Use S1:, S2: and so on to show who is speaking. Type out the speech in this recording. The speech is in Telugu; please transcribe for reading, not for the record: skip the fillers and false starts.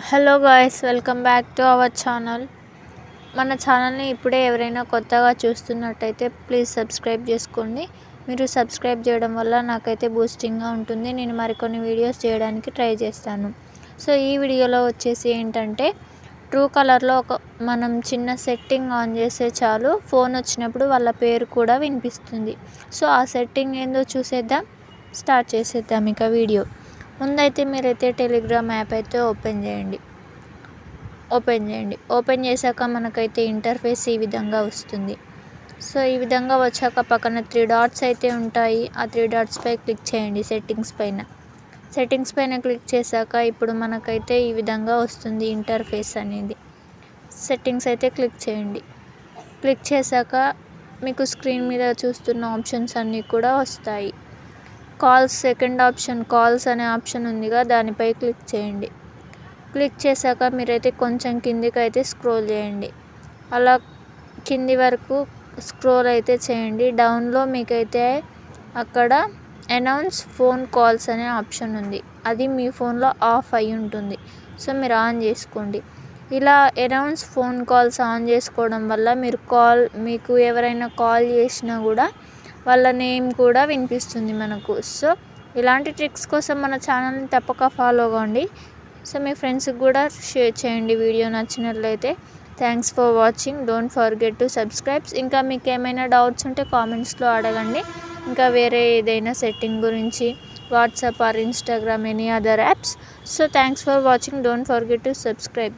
S1: Hello guys, welcome back to our channel. మన ఛానల్ని ఇప్పుడే ఎవరైనా కొత్తగా చూస్తున్నట్టయితే ప్లీజ్ సబ్స్క్రైబ్ చేసుకోండి. మీరు సబ్స్క్రైబ్ చేయడం వల్ల నాకైతే బూస్టింగ్గా ఉంటుంది. నేను మరికొన్ని వీడియోస్ చేయడానికి ట్రై చేస్తాను. సో ఈ వీడియోలో వచ్చేసి ఏంటంటే, ట్రూ కలర్లో మనం చిన్న సెట్టింగ్ ఆన్ చేస్తే చాలు ఫోన్ వచ్చినప్పుడు వాళ్ళ పేరు కూడా వినిపిస్తుంది. సో ఆ సెట్టింగ్ ఏందో చూసేద్దాం, స్టార్ట్ చేసేద్దాం ఇక వీడియో. ముందైతే మీరైతే టెలిగ్రామ్ యాప్ అయితే ఓపెన్ చేయండి. ఓపెన్ చేశాక మనకైతే ఇంటర్ఫేస్ ఈ విధంగా వస్తుంది. సో ఈ విధంగా వచ్చాక పక్కన 3 డాట్స్ అయితే ఉంటాయి. ఆ 3 డాట్స్పై క్లిక్ చేయండి. సెట్టింగ్స్ పైన క్లిక్ చేశాక ఇప్పుడు మనకైతే ఈ విధంగా వస్తుంది ఇంటర్ఫేస్ అనేది. సెట్టింగ్స్ అయితే క్లిక్ చేయండి. క్లిక్ చేశాక మీకు స్క్రీన్ మీద చూస్తున్న ఆప్షన్స్ అన్నీ కూడా వస్తాయి. కాల్స్, సెకండ్ ఆప్షన్ కాల్స్ అనే ఆప్షన్ ఉందిగా, దానిపై క్లిక్ చేయండి. క్లిక్ చేశాక మీరైతే కొంచెం కిందికి అయితే స్క్రోల్ చేయండి. అలా కింది వరకు స్క్రోల్ అయితే చేయండి. డౌన్లో మీకైతే అక్కడ అనౌన్స్ ఫోన్ కాల్స్ అనే ఆప్షన్ ఉంది. అది మీ ఫోన్లో ఆఫ్ అయి ఉంటుంది. సో మీరు ఆన్ చేసుకోండి. ఇలా అనౌన్స్ ఫోన్ కాల్స్ ఆన్ చేసుకోవడం వల్ల మీకు ఎవరైనా కాల్ చేసినా కూడా వాళ్ళ నేమ్ కూడా వినిపిస్తుంది మనకు. సో ఇలాంటి ట్రిక్స్ కోసం మన ఛానల్ని తప్పక ఫాలో అవ్వండి. సో మీ ఫ్రెండ్స్కి కూడా షేర్ చేయండి వీడియో నచ్చినట్లయితే. Thanks for watching. Don't forget to subscribe. ఇంకా మీకు ఏమైనా డౌట్స్ ఉంటే కామెంట్స్లో అడగండి. ఇంకా వేరే ఏదైనా సెట్టింగ్ గురించి, WhatsApp or Instagram, any other apps. So thanks for watching. Don't forget to subscribe.